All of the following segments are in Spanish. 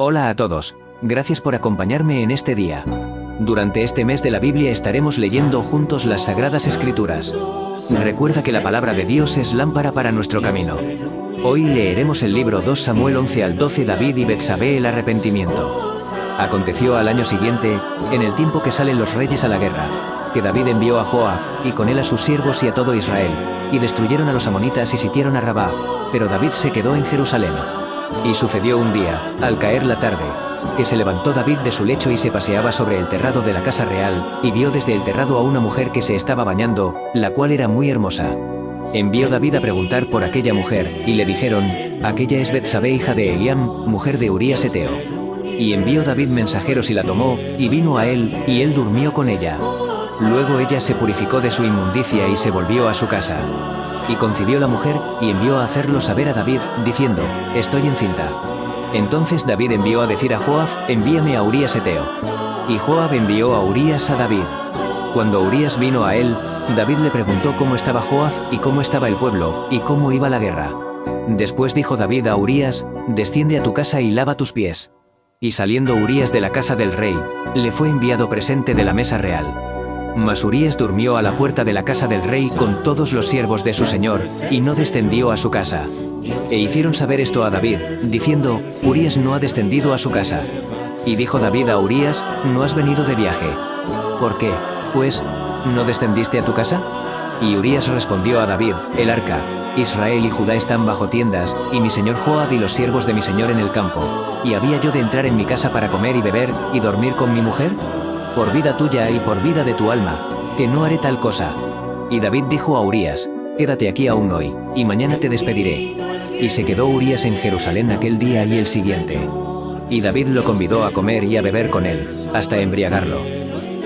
Hola a todos, gracias por acompañarme en este día. Durante este mes de la Biblia estaremos leyendo juntos las Sagradas Escrituras. Recuerda que la palabra de Dios es lámpara para nuestro camino. Hoy leeremos el libro 2 Samuel 11 al 12 David y Betsabé el arrepentimiento. Aconteció al año siguiente, en el tiempo que salen los reyes a la guerra, que David envió a Joab, y con él a sus siervos y a todo Israel, y destruyeron a los amonitas y sitiaron a Rabá, pero David se quedó en Jerusalén. Y sucedió un día, al caer la tarde, que se levantó David de su lecho y se paseaba sobre el terrado de la casa real, y vio desde el terrado a una mujer que se estaba bañando, la cual era muy hermosa. Envió David a preguntar por aquella mujer, y le dijeron, aquella es Betsabé hija de Eliam, mujer de Urías Eteo. Y envió David mensajeros y la tomó, y vino a él, y él durmió con ella. Luego ella se purificó de su inmundicia y se volvió a su casa. Y concibió la mujer, y envió a hacerlo saber a David, diciendo, estoy encinta. Entonces David envió a decir a Joab, envíame a Urías Eteo. Y Joab envió a Urías a David. Cuando Urías vino a él, David le preguntó cómo estaba Joab, y cómo estaba el pueblo, y cómo iba la guerra. Después dijo David a Urías, desciende a tu casa y lava tus pies. Y saliendo Urías de la casa del rey, le fue enviado presente de la mesa real. Mas Urías durmió a la puerta de la casa del rey con todos los siervos de su señor, y no descendió a su casa. E hicieron saber esto a David, diciendo, Urías no ha descendido a su casa. Y dijo David a Urías, ¿no has venido de viaje? ¿Por qué, pues, no descendiste a tu casa? Y Urías respondió a David, el arca, Israel y Judá están bajo tiendas, y mi señor Joab y los siervos de mi señor en el campo. ¿Y había yo de entrar en mi casa para comer y beber, y dormir con mi mujer? Por vida tuya y por vida de tu alma, que no haré tal cosa. Y David dijo a Urías, quédate aquí aún hoy, y mañana te despediré. Y se quedó Urías en Jerusalén aquel día y el siguiente. Y David lo convidó a comer y a beber con él, hasta embriagarlo.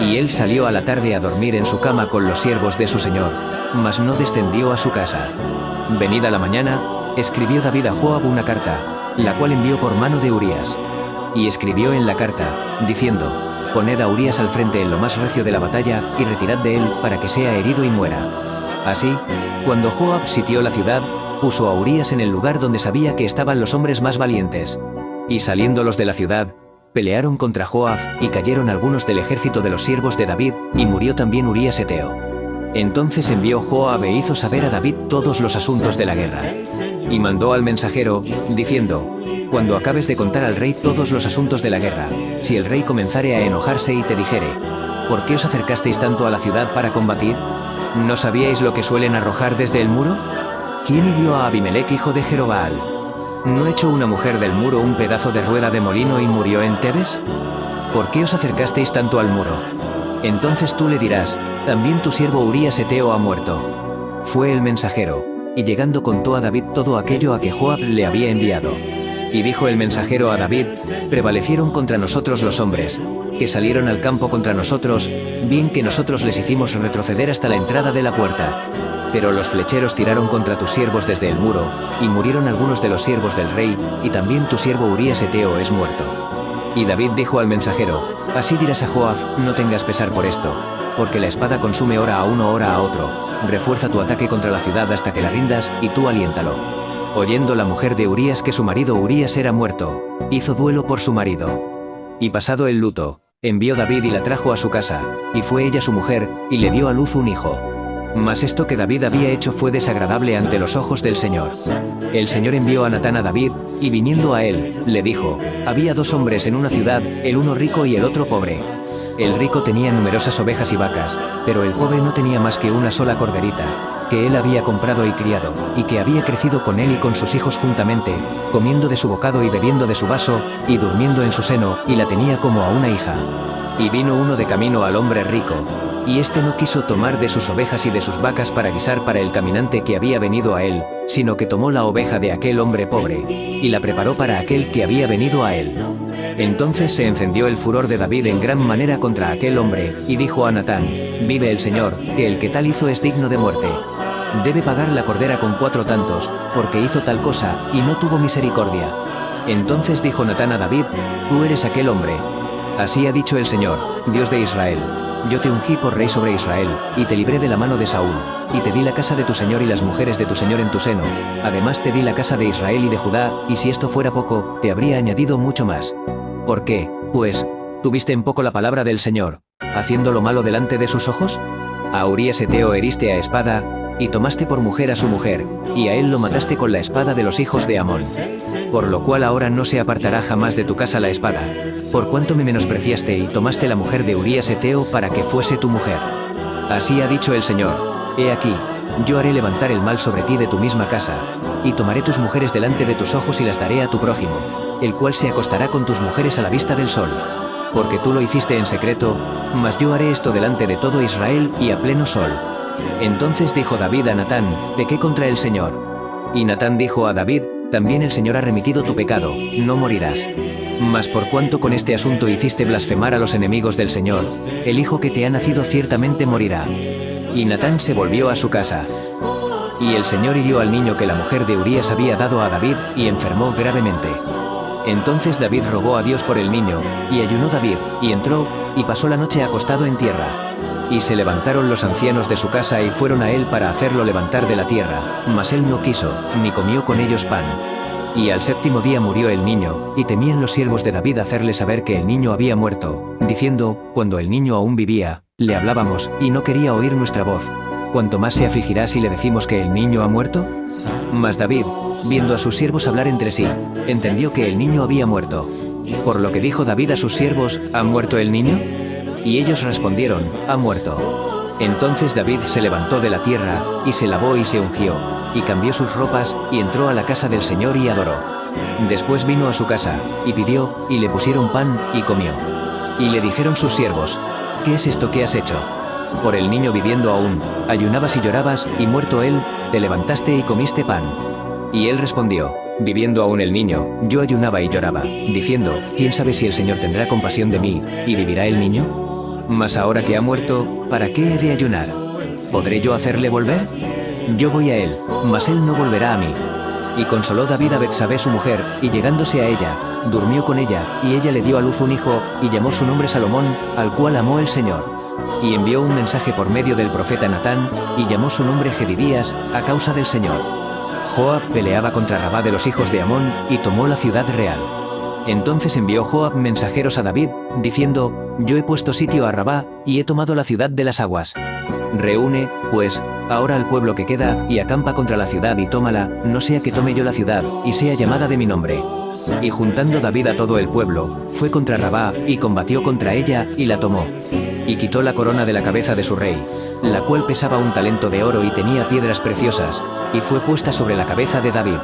Y él salió a la tarde a dormir en su cama con los siervos de su señor, mas no descendió a su casa. Venida la mañana, escribió David a Joab una carta, la cual envió por mano de Urías. Y escribió en la carta, diciendo, poned a Urías al frente en lo más recio de la batalla, y retirad de él, para que sea herido y muera. Así, cuando Joab sitió la ciudad, puso a Urías en el lugar donde sabía que estaban los hombres más valientes. Y saliendo los de la ciudad, pelearon contra Joab, y cayeron algunos del ejército de los siervos de David, y murió también Urías Eteo. Entonces envió Joab e hizo saber a David todos los asuntos de la guerra. Y mandó al mensajero, diciendo, cuando acabes de contar al rey todos los asuntos de la guerra, si el rey comenzare a enojarse y te dijere, ¿por qué os acercasteis tanto a la ciudad para combatir? ¿No sabíais lo que suelen arrojar desde el muro? ¿Quién hirió a Abimelech hijo de Jerobaal? ¿No echó una mujer del muro un pedazo de rueda de molino y murió en Tebes? ¿Por qué os acercasteis tanto al muro? Entonces tú le dirás, también tu siervo Urías Eteo ha muerto. Fue el mensajero, y llegando contó a David todo aquello a que Joab le había enviado. Y dijo el mensajero a David, prevalecieron contra nosotros los hombres, que salieron al campo contra nosotros, bien que nosotros les hicimos retroceder hasta la entrada de la puerta. Pero los flecheros tiraron contra tus siervos desde el muro, y murieron algunos de los siervos del rey, y también tu siervo Urías Eteo es muerto. Y David dijo al mensajero, así dirás a Joab, no tengas pesar por esto, porque la espada consume hora a uno, hora a otro, refuerza tu ataque contra la ciudad hasta que la rindas, y tú aliéntalo. Oyendo la mujer de Urías que su marido Urías era muerto, hizo duelo por su marido. Y pasado el luto, envió David y la trajo a su casa, y fue ella su mujer, y le dio a luz un hijo. Mas esto que David había hecho fue desagradable ante los ojos del Señor. El Señor envió a Natán a David, y viniendo a él, le dijo, había dos hombres en una ciudad, el uno rico y el otro pobre. El rico tenía numerosas ovejas y vacas, pero el pobre no tenía más que una sola corderita, que él había comprado y criado, y que había crecido con él y con sus hijos juntamente, comiendo de su bocado y bebiendo de su vaso, y durmiendo en su seno, y la tenía como a una hija. Y vino uno de camino al hombre rico, y éste no quiso tomar de sus ovejas y de sus vacas para guisar para el caminante que había venido a él, sino que tomó la oveja de aquel hombre pobre, y la preparó para aquel que había venido a él. Entonces se encendió el furor de David en gran manera contra aquel hombre, y dijo a Natán, vive el Señor, que el que tal hizo es digno de muerte. Debe pagar la cordera con 4 tantos, porque hizo tal cosa, y no tuvo misericordia. Entonces dijo Natán a David, tú eres aquel hombre. Así ha dicho el Señor, Dios de Israel, yo te ungí por rey sobre Israel, y te libré de la mano de Saúl, y te di la casa de tu señor y las mujeres de tu señor en tu seno, además te di la casa de Israel y de Judá, y si esto fuera poco, te habría añadido mucho más. ¿Por qué, pues, tuviste en poco la palabra del Señor, haciendo lo malo delante de sus ojos? A Urías Eteo heriste a espada, y tomaste por mujer a su mujer, y a él lo mataste con la espada de los hijos de Amón. Por lo cual ahora no se apartará jamás de tu casa la espada, por cuanto me menospreciaste y tomaste la mujer de Urías Eteo para que fuese tu mujer. Así ha dicho el Señor, he aquí, yo haré levantar el mal sobre ti de tu misma casa, y tomaré tus mujeres delante de tus ojos y las daré a tu prójimo, el cual se acostará con tus mujeres a la vista del sol. Porque tú lo hiciste en secreto, mas yo haré esto delante de todo Israel y a pleno sol. Entonces dijo David a Natán, pequé contra el Señor. Y Natán dijo a David, también el Señor ha remitido tu pecado, no morirás. Mas por cuanto con este asunto hiciste blasfemar a los enemigos del Señor, el hijo que te ha nacido ciertamente morirá. Y Natán se volvió a su casa. Y el Señor hirió al niño que la mujer de Urías había dado a David, y enfermó gravemente. Entonces David rogó a Dios por el niño, y ayunó David, y entró, y pasó la noche acostado en tierra. Y se levantaron los ancianos de su casa y fueron a él para hacerlo levantar de la tierra, mas él no quiso, ni comió con ellos pan. Y al séptimo día murió el niño, y temían los siervos de David hacerle saber que el niño había muerto, diciendo, cuando el niño aún vivía, le hablábamos, y no quería oír nuestra voz. ¿Cuánto más se afligirá si le decimos que el niño ha muerto? Mas David, viendo a sus siervos hablar entre sí, entendió que el niño había muerto. Por lo que dijo David a sus siervos, ¿ha muerto el niño? Y ellos respondieron, ha muerto. Entonces David se levantó de la tierra, y se lavó y se ungió, y cambió sus ropas, y entró a la casa del Señor y adoró. Después vino a su casa, y pidió, y le pusieron pan, y comió. Y le dijeron sus siervos, ¿qué es esto que has hecho? Por el niño viviendo aún, ayunabas y llorabas, y muerto él, te levantaste y comiste pan. Y él respondió, viviendo aún el niño, yo ayunaba y lloraba, diciendo, ¿quién sabe si el Señor tendrá compasión de mí, y vivirá el niño? Mas ahora que ha muerto, ¿para qué he de ayunar? ¿Podré yo hacerle volver? Yo voy a él, mas él no volverá a mí. Y consoló David a Betsabé su mujer, y llegándose a ella, durmió con ella, y ella le dio a luz un hijo, y llamó su nombre Salomón, al cual amó el Señor. Y envió un mensaje por medio del profeta Natán, y llamó su nombre Jedidías, a causa del Señor. Joab peleaba contra Rabá de los hijos de Amón, y tomó la ciudad real. Entonces envió Joab mensajeros a David, diciendo, yo he puesto sitio a Rabá, y he tomado la ciudad de las aguas. Reúne, pues, ahora al pueblo que queda, y acampa contra la ciudad y tómala, no sea que tome yo la ciudad, y sea llamada de mi nombre. Y juntando David a todo el pueblo, fue contra Rabá, y combatió contra ella, y la tomó. Y quitó la corona de la cabeza de su rey, la cual pesaba 1 talento de oro y tenía piedras preciosas, y fue puesta sobre la cabeza de David.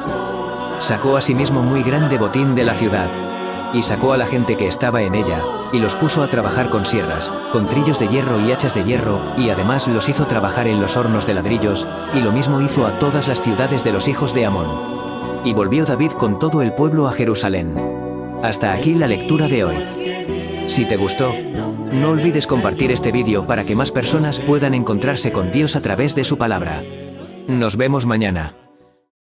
Sacó asimismo muy grande botín de la ciudad, y sacó a la gente que estaba en ella, y los puso a trabajar con sierras, con trillos de hierro y hachas de hierro, y además los hizo trabajar en los hornos de ladrillos, y lo mismo hizo a todas las ciudades de los hijos de Amón. Y volvió David con todo el pueblo a Jerusalén. Hasta aquí la lectura de hoy. Si te gustó, no olvides compartir este vídeo para que más personas puedan encontrarse con Dios a través de su palabra. Nos vemos mañana.